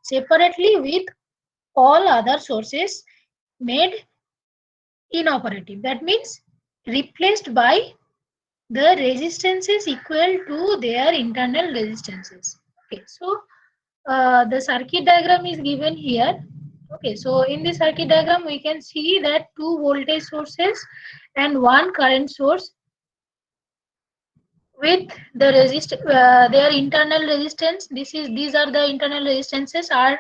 separately with all other sources made inoperative. That means replaced by the resistances equal to their internal resistances. Okay, so the circuit diagram is given here. Okay, so in the circuit diagram we can see that two voltage sources and one current source with the their internal resistance. These are the internal resistances. R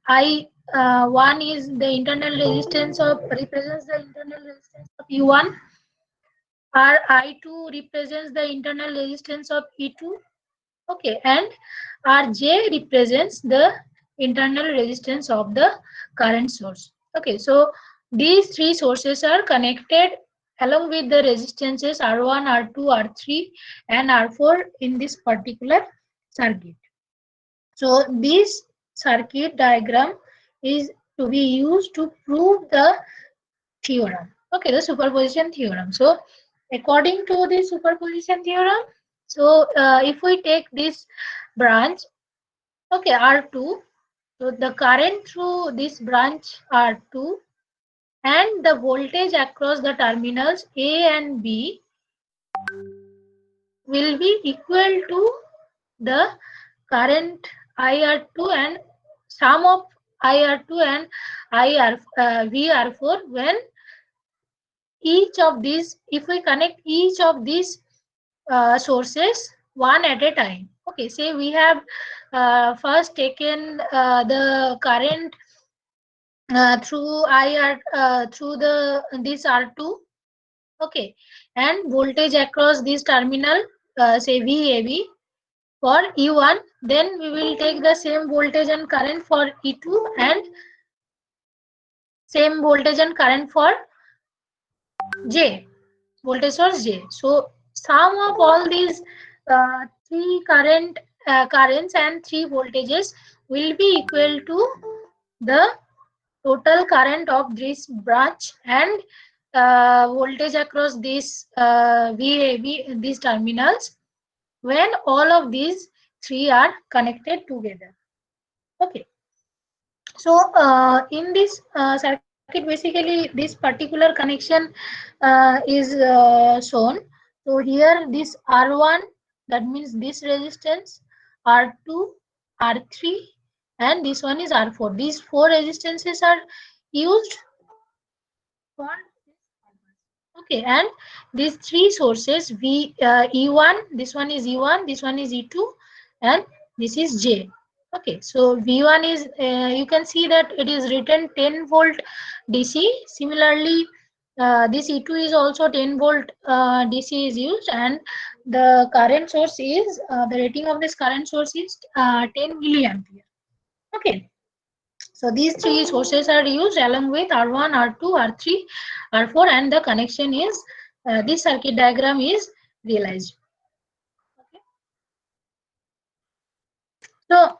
I one is the internal resistance of represents the internal resistance of U1. R I2 represents the internal resistance of E2. Okay, and Rj represents the internal resistance of the current source. Okay, so these three sources are connected along with the resistances R1, R2, R3 and R4 in this particular circuit. So this circuit diagram is to be used to prove the theorem. Okay, the superposition theorem. So according to the superposition theorem, so if we take this branch, okay, R2, so the current through this branch R2 and the voltage across the terminals A and B will be equal to the current IR2 and sum of IR2 and VR4 when each of these, if we connect each of these sources one at a time. Okay, say we have first taken the current through IR through the this R2. Okay, and voltage across this terminal, say VAB for E1. Then we will take the same voltage and current for E2 and same voltage and current for J, voltage source J. So sum of all these three currents and three voltages will be equal to the total current of this branch and voltage across this VAB, these terminals, when all of these three are connected together. Okay, so in this circuit, basically this particular connection is shown. So here this R1, that means this resistance, R2, R3 and this one is R4. These four resistances are used for this purpose. Okay, and these three sources E1, this one is E1, this one is E2 and this is J. Okay, so V1 is you can see that it is written 10 volt DC. Similarly, this E2 is also 10 volt DC is used, and the current source is the rating of this current source is 10 milliampere. Okay, so these three sources are used along with R1, R2, R3, R4, and the connection is this circuit diagram is realized. Okay. So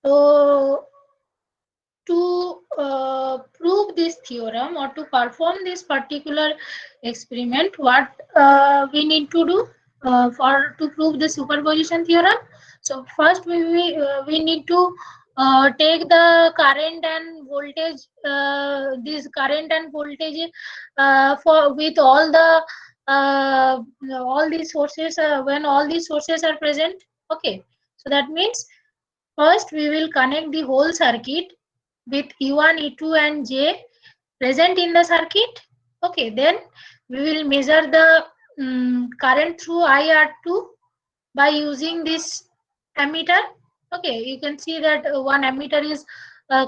so to prove this theorem or to perform this particular experiment, what we need to do for to prove the superposition theorem. So first we need to take the current and voltage, this current and voltage for with all these sources when all these sources are present. Okay, so that means first we will connect the whole circuit with E1, E2 and J present in the circuit. Okay, then we will measure the current through IR2 by using this ammeter. Okay, you can see that one ammeter is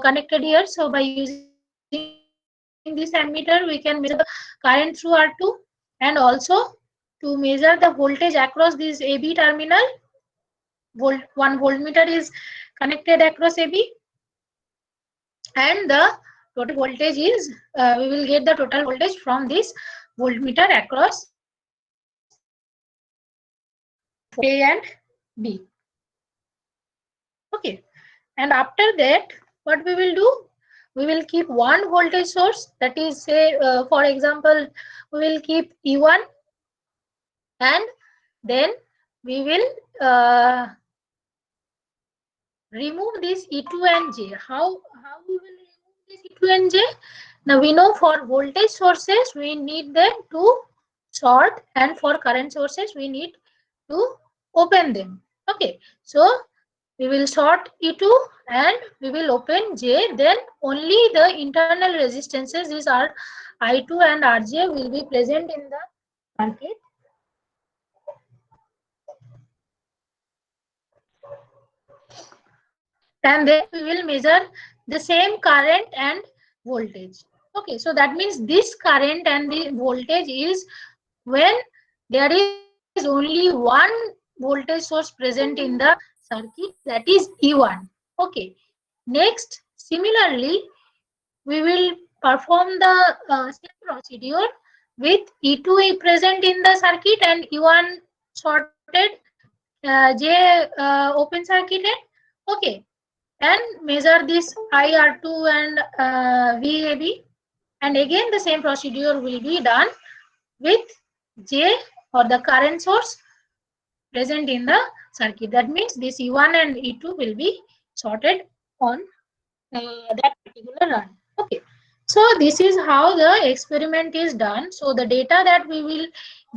connected here. So by using this ammeter, we can measure the current through R2 and also to measure the voltage across this AB terminal. One voltmeter is connected across AB, and the total voltage is we will get the total voltage from this voltmeter across A and B. Okay, and after that what we will do, we will keep one voltage source, that is say for example we will keep E1, and then we will remove this E2 and J. How we will remove this E2 and J? Now we know for voltage sources we need them to short, and for current sources we need to open them. Okay, so we will short E2 and we will open J. Then only the internal resistances, these are I2 and RJ, will be present in the circuit. And then we will measure the same current and voltage. Okay, so that means this current and the voltage is when there is only one voltage source present in the circuit, that is E1. Okay, next similarly we will perform the same procedure with E2 present in the circuit and E1 sorted, J open circuited. Okay, and measure this IR2 and VAB, and again the same procedure will be done with J or the current source present in the circuit. That means this E1 and E2 will be sorted on that particular run. Okay, so this is how the experiment is done. So the data that we will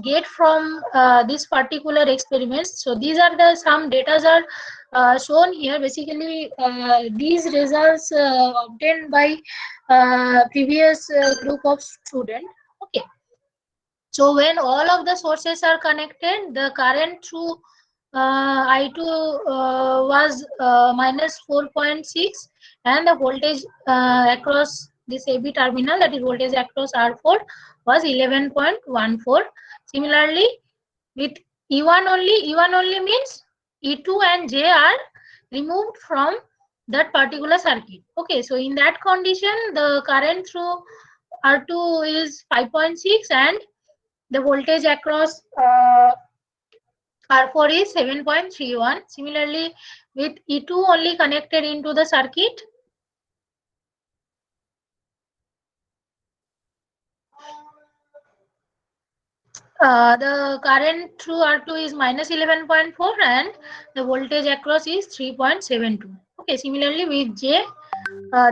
get from this particular experiments, so these are the some data are shown here. Basically these results obtained by previous group of students. Okay, so when all of the sources are connected, the current through I2 was minus 4.6, and the voltage across this AB terminal, that is voltage across R4, was 11.14. Similarly, with E1 only means E2 and J are removed from that particular circuit. Okay, so in that condition, the current through R2 is 5.6 and the voltage across R4 is 7.31. Similarly, with E2 only connected into the circuit, the current through R2 is minus 11.4 and the voltage across is 3.72. Okay, similarly with J,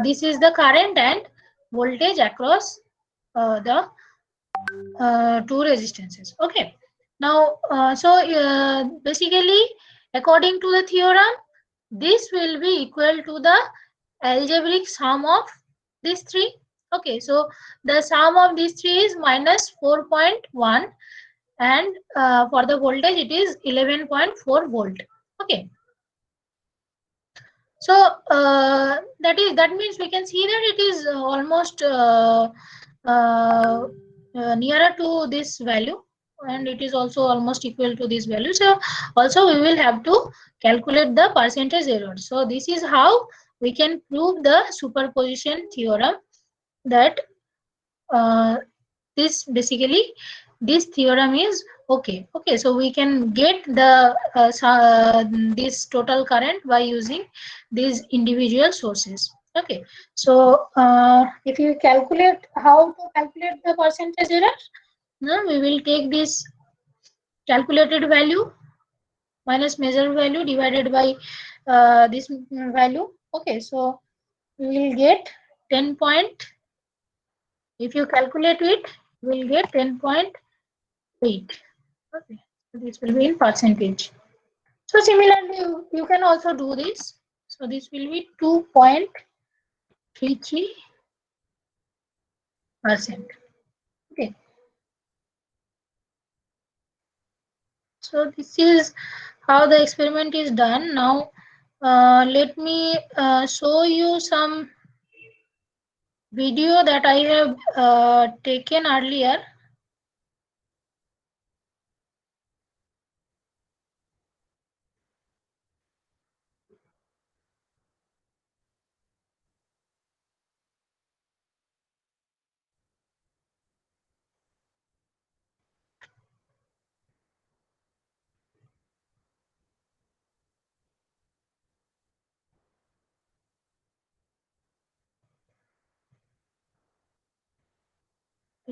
this is the current and voltage across the two resistances. Okay, now basically according to the theorem, this will be equal to the algebraic sum of these three. Okay, so the sum of these three is minus 4.1, and for the voltage it is 11.4 volt. Okay, so that means we can see that it is almost uh, nearer to this value, and it is also almost equal to this value. So also we will have to calculate the percentage error. So this is how we can prove the superposition theorem, that uh, this basically this theorem is okay. Okay, so we can get the this total current by using these individual sources. Okay, so if you calculate how to calculate the percentage error, now we will take this calculated value minus measured value divided by this value. Okay, so we will get 10 point. If you calculate it, you will get 10.8. Okay, so this will be in percentage. So similarly, you can also do this. So this will be 2.33%. Okay, so this is how the experiment is done. Now, let me show you some video that I have taken earlier.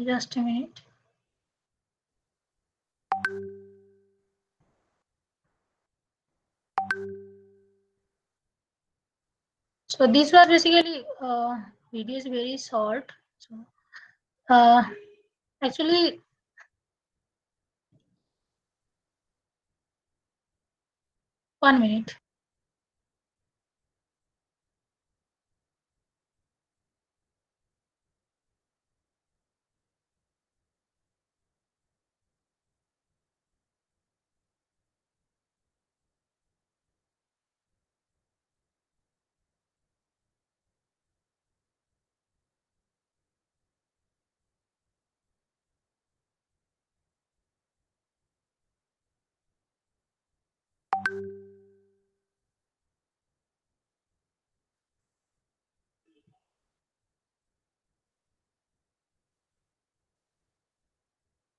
Just a minute. So this was basically video is very short. So uh, actually, one minute.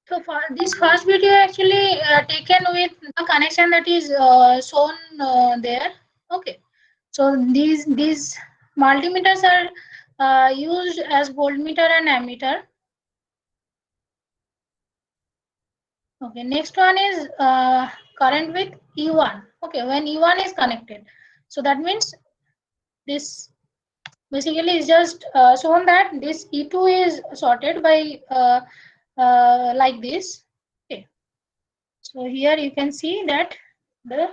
So for this first video actually taken with the connection that is shown there. Okay. So these multimeters are used as voltmeter and ammeter. Okay. Next one is current with E1. Okay. When E1 is connected, so that means this basically is just shown that this E2 is sorted by like this. Okay. So here you can see that the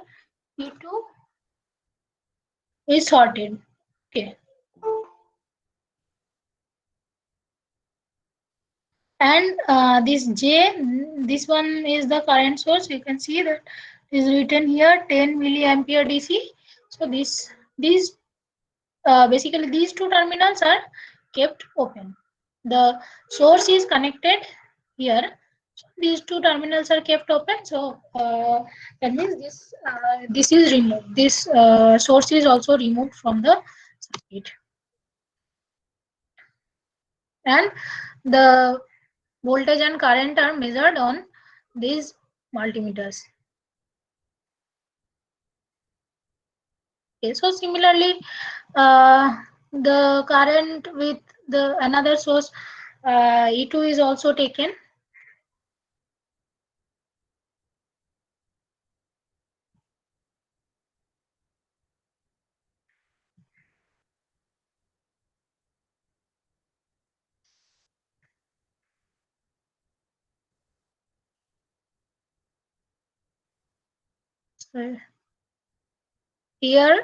E2 is sorted. Okay. And this J, this one is the current source. You can see that is written here 10 milliampere DC. So these basically these two terminals are kept open. The source is connected here. So these two terminals are kept open. So that means this is removed. This source is also removed from the circuit, and the voltage and current are measured on these multimeters. Okay, so similarly, the current with the another source E2 is also taken. So here,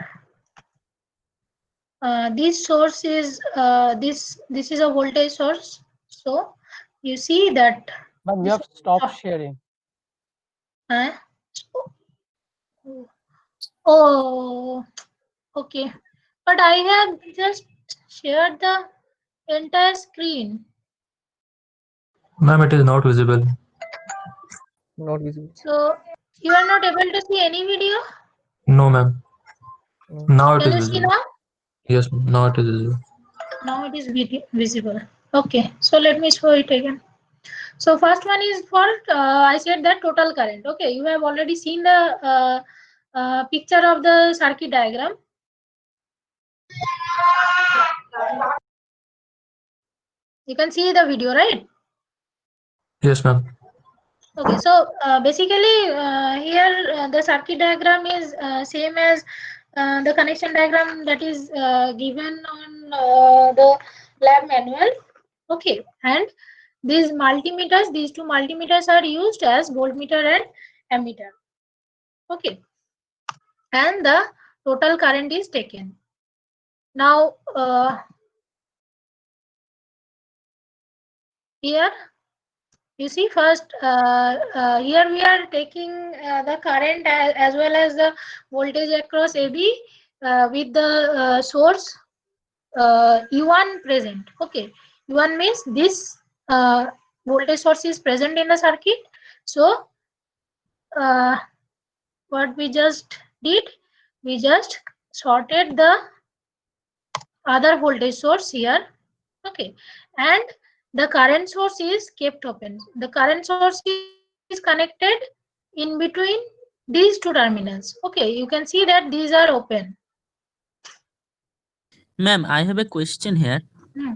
this source is this is a voltage source. So you see that. But we have stopped sharing. Uh, oh, okay. But I have just shared the entire screen. Ma'am, it is not visible. Not visible. So you are not able to see any video? No, ma'am. Now it Can is you see visible. now? Yes, now it is visible. Now it is visible. Okay, so let me show it again. So first one is for I said that total current. Okay, you have already seen the picture of the circuit diagram. You can see the video, right? Yes, ma'am. Okay, so basically here the circuit diagram is same as the connection diagram that is given on the lab manual. Okay, and these multimeters, these two multimeters are used as voltmeter and ammeter. Okay, and the total current is taken. Now here you see first here we are taking the current as well as the voltage across AB with the source E1 present. Okay, E1 means this voltage source is present in the circuit. So uh, what we just did, we just sorted the other voltage source here. Okay, and the current source is kept open. The current source is connected in between these two terminals. Okay, you can see that these are open. Ma'am, I have a question here. Hmm.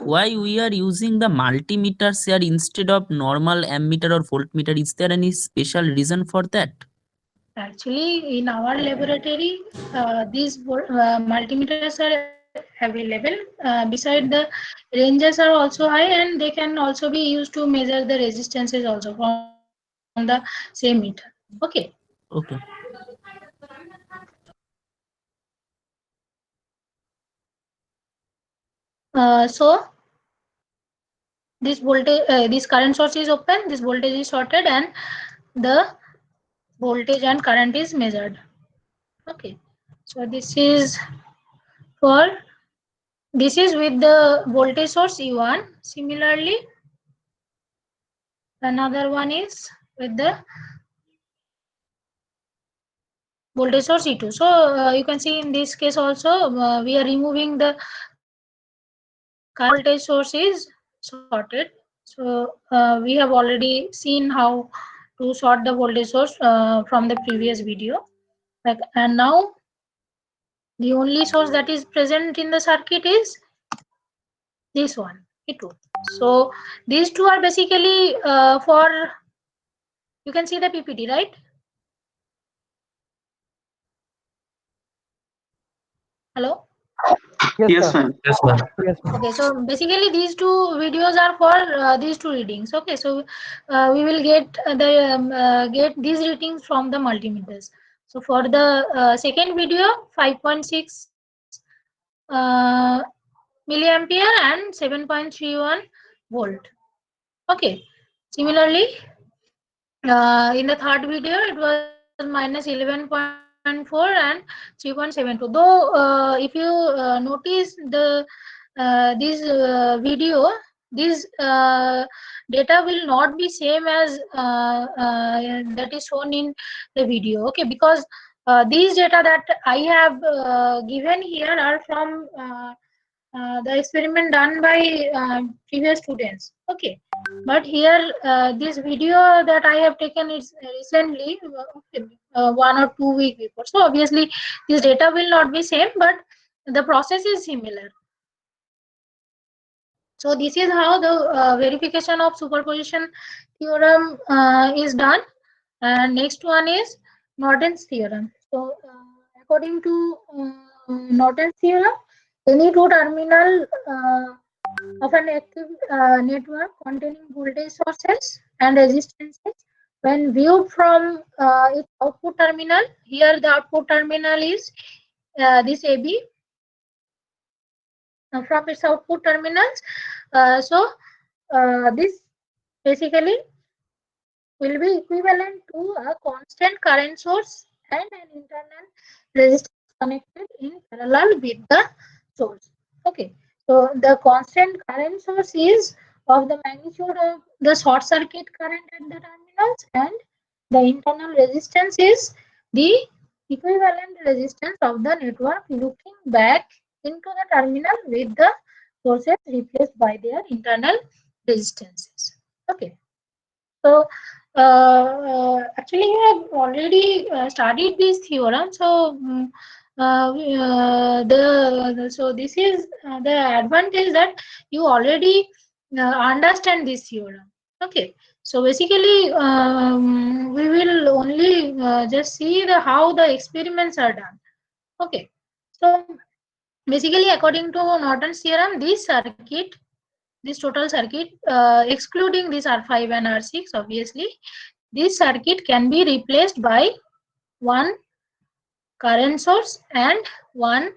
Why we are using the multimeters here instead of normal ammeter or voltmeter? Is there any special reason for that? Actually, in our laboratory, these multimeters are available. Beside the ranges are also high, and they can also be used to measure the resistances also from the same meter. Okay. Okay. So this voltage, this current source is open. This voltage is shorted, and the voltage and current is measured. Okay. So for this is with the voltage source E1. Similarly, another one is with the voltage source E2. So you can see in this case also we are removing the current voltage source is sorted. So we have already seen how to sort the voltage source from the previous video. Like, and now the only source that is present in the circuit is this one, E2. So these two are basically for, you can see the PPT, right? Hello? Yes, Yes, sir. ma'am. Yes, ma'am. Yes, ma'am. Okay, so basically these two videos are for these two readings. Okay, so we will get get these readings from the multimeters. So for the second video, 5.6 milliampere and 7.31 volt. Okay, similarly, in the third video, it was minus 11.4 and 3.72. Though, if you notice this video, this data will not be same as that is shown in the video. Okay, because these data that I have given here are from the experiment done by previous students. Okay, but here this video that I have taken is recently, okay, 1 or 2 weeks before. So obviously this data will not be same, but the process is similar. So this is how the verification of superposition theorem is done. And next one is Norton's theorem. So according to Norton's theorem, any two terminal of an active network containing voltage sources and resistances, when viewed from its output terminal, here the output terminal is this AB, from its output terminals. This basically will be equivalent to a constant current source and an internal resistance connected in parallel with the source. Okay, so the constant current source is of the magnitude of the short circuit current at the terminals, and the internal resistance is the equivalent resistance of the network looking back into the terminal with the sources replaced by their internal resistances. Okay. So actually, you have already studied this theorem. So so this is the advantage that you already understand this theorem. Okay. So basically, we will only just see the how the experiments are done. Okay. So basically, according to Norton's theorem, this total circuit, excluding this R5 and R6, obviously, this circuit can be replaced by one current source and one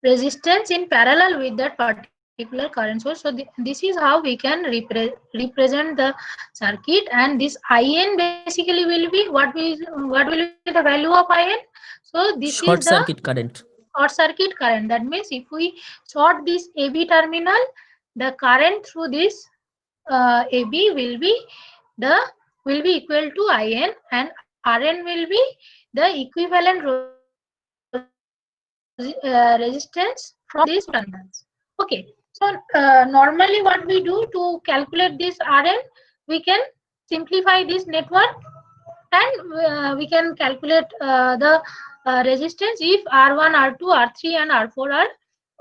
resistance in parallel with that particular current source. So this is how we can represent the circuit, and this IN basically will be what will be the value of IN. So this is Short the circuit current. short circuit current. That means if we short this AB terminal, the current through this AB will be equal to IN, and RN will be the equivalent resistance from these terminals. Okay, so normally what we do to calculate this RN, we can simplify this network, and we can calculate the resistance if R1, R2, R3 and R4 are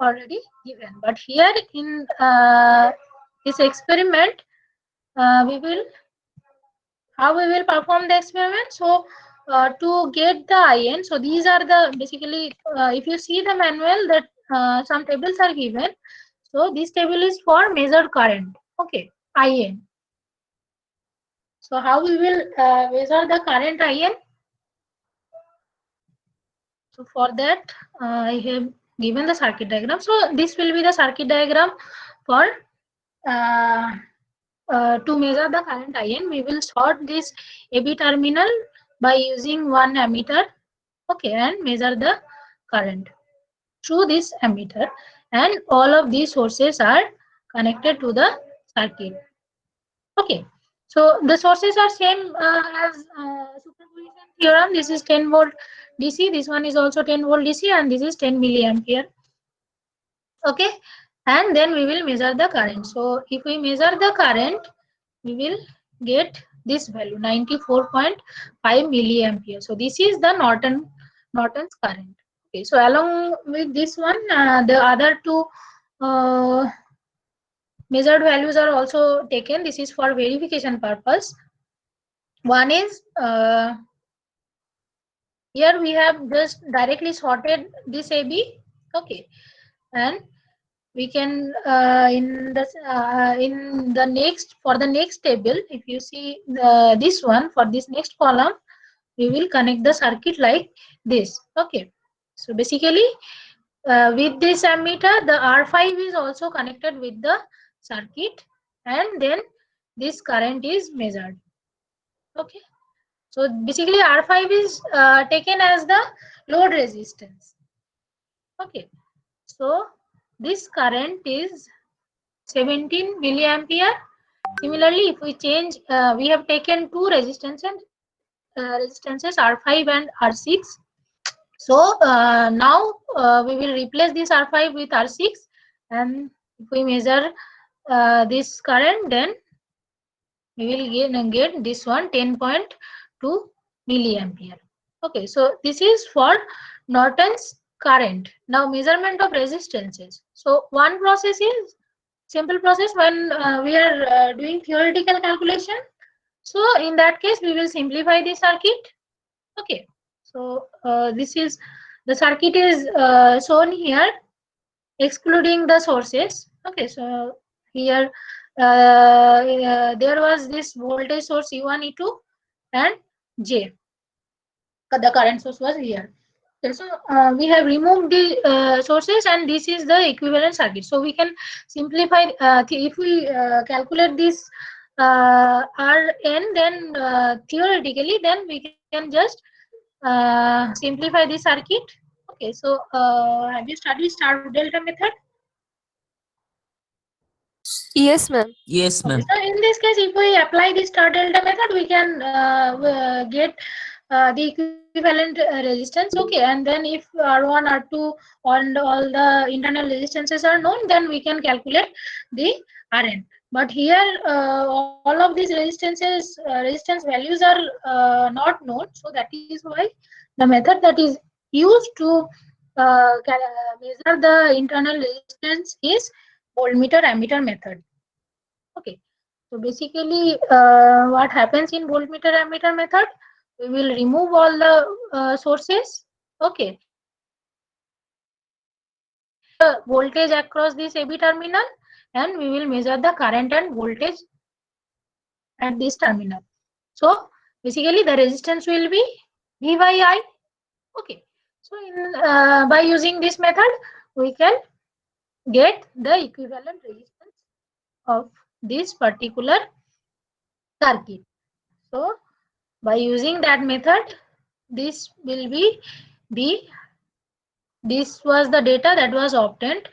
already given. But here in this experiment, we will how we will perform the experiment? So to get the IN, so these are the basically if you see the manual, that some tables are given. So this table is for measured current. Okay, IN. So how we will measure the current IN? So for that, I have given the circuit diagram. So this will be the circuit diagram for to measure the current IN. We will short this AB terminal by using one ammeter. Okay, and measure the current through this ammeter, and all of these sources are connected to the circuit. Okay, so the sources are same as superposition theorem. This is 10 volt DC, this one is also 10 volt DC, and this is 10 milliampere. Okay, and then we will measure the current. So if we measure the current, we will get this value 94.5 milliampere. So this is the Norton's current. Okay, so along with this one, the other two measured values are also taken. This is for verification purpose. One is here we have just directly sorted this AB. Okay, and we can in the next, for the next table, if you see this one, for this next column, we will connect the circuit like this. Okay, so basically with this ammeter, the R5 is also connected with the circuit, and then this current is measured. Okay, so basically R5 is taken as the load resistance. Okay, so this current is 17 milliampere. Similarly, if we change, we have taken two resistances R5 and R6. So now we will replace this R5 with R6, and if we measure this current, then we will get this one 10.2 milliampere. Okay, so this is for Norton's current. Now measurement of resistances. So one process is simple process when we are doing theoretical calculation. So in that case, we will simplify the circuit. Okay, so this is the circuit is shown here, excluding the sources. Okay, so here there was this voltage source E1, E2, and J. The current source was here. Okay, so we have removed the sources, and this is the equivalent circuit. So we can simplify if we calculate this Rn, then theoretically, then we can just simplify the circuit. Okay, so have you studied star delta method? Yes, ma'am. Yes, Okay, ma'am. so in this case, if we apply the star delta method, we can get the equivalent resistance. Okay, and then if R1, R2, and all the internal resistances are known, then we can calculate the Rn. But here, all of these resistance values are not known. So that is why the method that is used to measure the internal resistance is voltmeter ammeter method. Okay, so basically what happens in voltmeter ammeter method, we will remove all the sources. Okay, the voltage across this AB terminal, and we will measure the current and voltage at this terminal. So basically the resistance will be V by I. Okay, so in by using this method, we can get the equivalent resistance of this particular circuit. So by using that method, this will be this was the data that was obtained.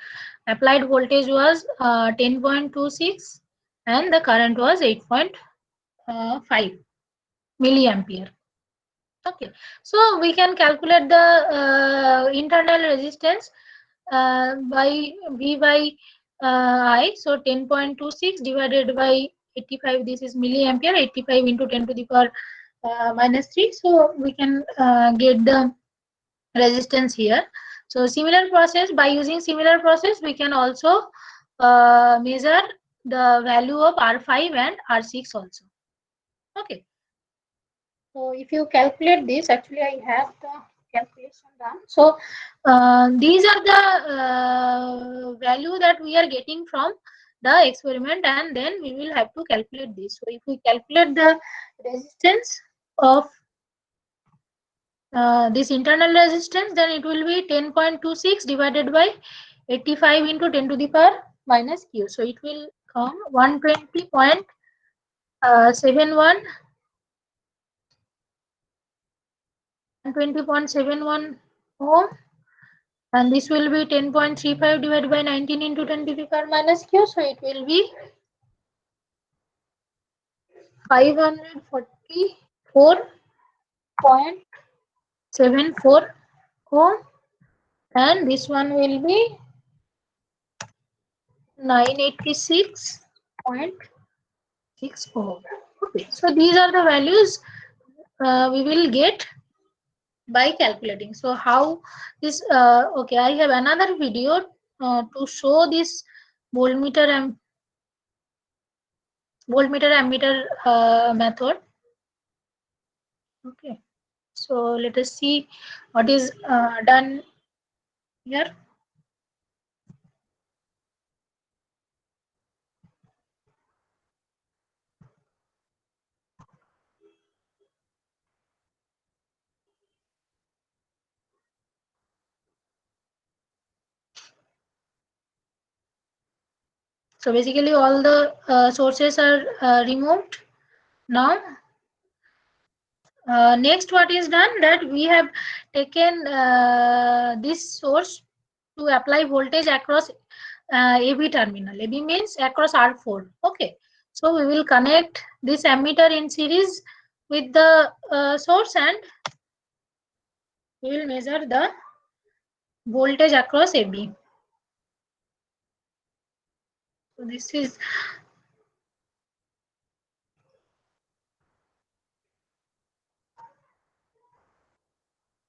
Applied voltage was 10.26 and the current was 8.5 milliampere. Okay, so we can calculate the internal resistance by V by I. So 10.26 divided by 85, this is milliampere. 85 into 10 to the power -3. So we can get the resistance here. So similar process, by using similar process, we can also measure the value of R5 and R6 also. Okay, So if you calculate this, actually I have the calculation done. So these are the value that we are getting from the experiment, and then we will have to calculate this. So if we calculate the resistance of this internal resistance, then it will be 10.26 divided by 85 into 10 to the power minus q. So it will come 120.71 120.71 ohm, and this will be 10.35 divided by 19 into 10 to the power minus q. So it will be 544.74 ohm, and this one will be 986.6 ohm. Okay, so these are the values we will get by calculating. So how this okay, I have another video to show this voltmeter and ammeter method. Okay, so let us see what is done here. So basically all the sources are removed now. Next, what is done, that we have taken this source to apply voltage across AB terminal. AB means across R4. Okay, so we will connect this ammeter in series with the source, and we will measure the voltage across AB. So this is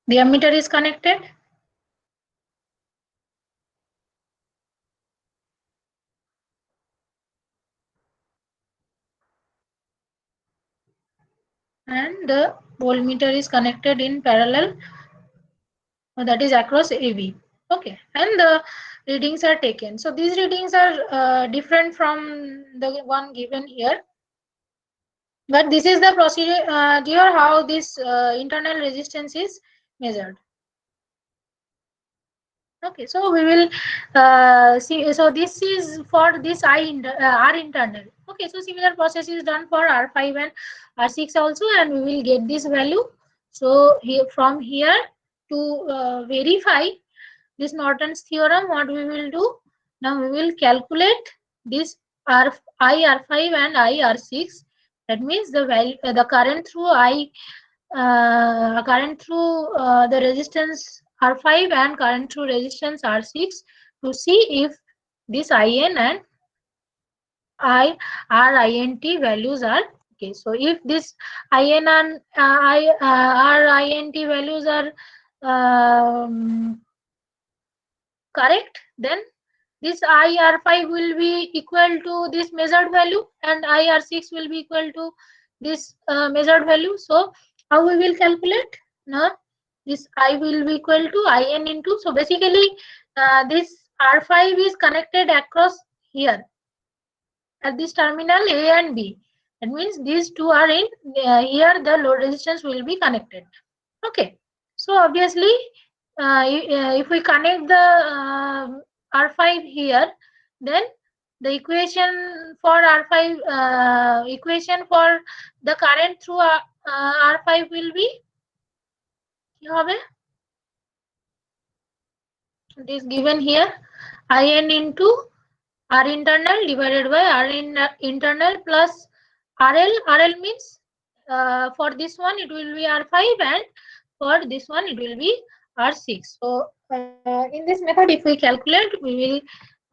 the ammeter is connected. And the voltmeter is connected in parallel, that is across AB. Okay, and the readings are taken. So these readings are different from the one given here, but this is the procedure how this internal resistance is measured. Okay, so we will see. So this is for this R internal. Okay, so similar process is done for R5 and R6 also, and we will get this value. So here, from here to verify this Norton's theorem, what we will do now, we will calculate this IR5 and IR6. That means the value, the current through the resistance R5 and current through resistance R6, to see if this IN and RINT values are okay. So if this IN and RINT values are correct, then this IR5 will be equal to this measured value, and IR6 will be equal to this measured value. So how we will calculate? Now this I will be equal to IN into, so basically this R5 is connected across here at this terminal A and B. That means these two are in here, the load resistance will be connected. Okay, so obviously if we connect the R5 here, then the equation for R5, equation for the current through R5 will be, it is given here, IN into R internal divided by R internal plus RL. RL means for this one it will be R5, and for this one it will be R6. So in this method, if we calculate, we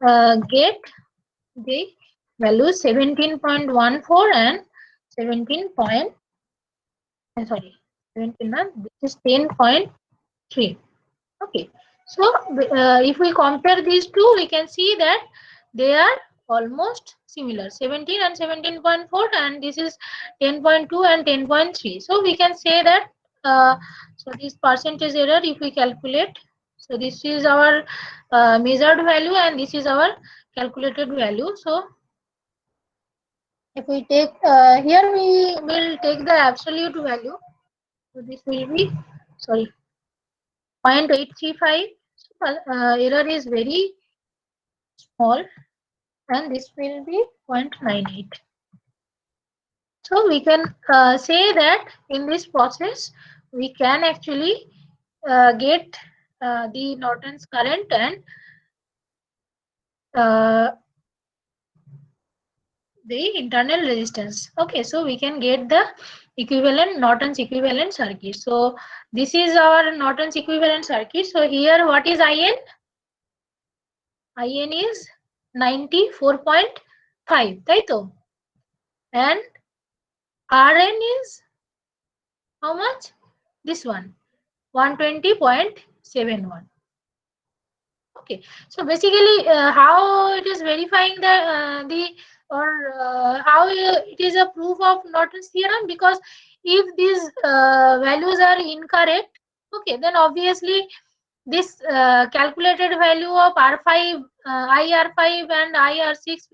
will get the values 17.14 and 17 point, sorry, 17, this is 10.3. Okay, so if we compare these two, we can see that they are almost similar, 17 and 17.4, and this is 10.2 and 10.3. So we can say that so this percentage error, if we calculate, so this is our measured value and this is our calculated value. So if we take here, we will take the absolute value. So this will be, sorry, 0.835. So, error is very small, and this will be 0.98. So we can say that in this process, we can actually get the Norton's current and the internal resistance. Okay, so we can get the equivalent Norton's equivalent circuit. So this is our Norton's equivalent circuit. So here, what is IN? IN is 94.5, taito. And RN is how much? This one, 120.71. Okay, so basically, how it is verifying the or how it is a proof of Norton's theorem, because if these values are incorrect, okay, then obviously this calculated value of R5, IR5 and IR6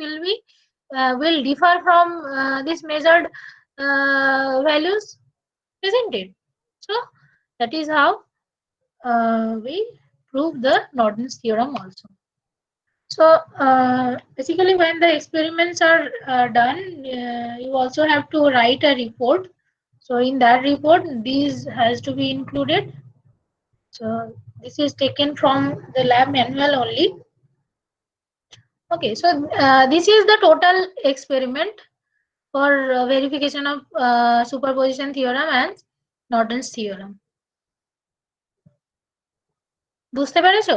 will differ from this measured values, isn't it? So that is how we prove the Norton's theorem also. So basically, when the experiments are done, you also have to write a report. So in that report, these has to be included. So this is taken from the lab manual only. Okay, so this is the total experiment for verification of superposition theorem and Norton's theorem. বুঝতে পেরেছো?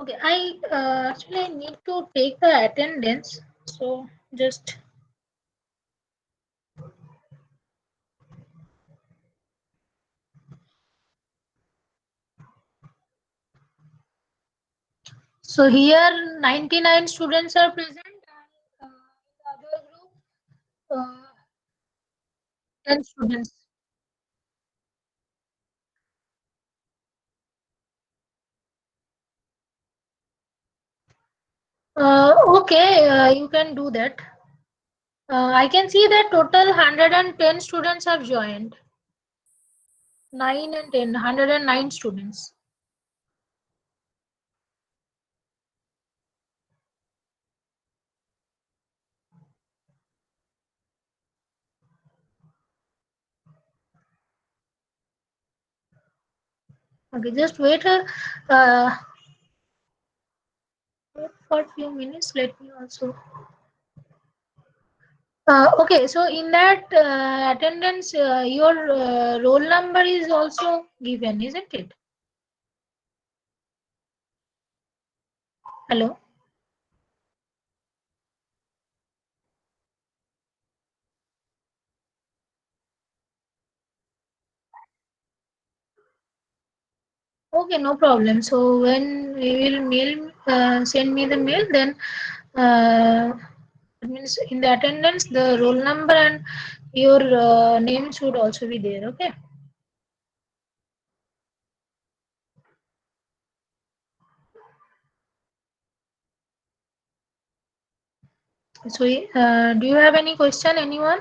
Okay, I actually need to take the attendance. So just so here 99 students are present, and in the other group 10 students. Okay, you can do that. I can see that total 110 students have joined. 9 and 10, 109 students. Okay, just wait for a few minutes. Let me also. Okay, so in that attendance, your roll number is also given, isn't it? Hello? Okay, no problem. So when we will send me the mail, then it means in the attendance, the roll number and your name should also be there. Okay. So do you have any question, anyone?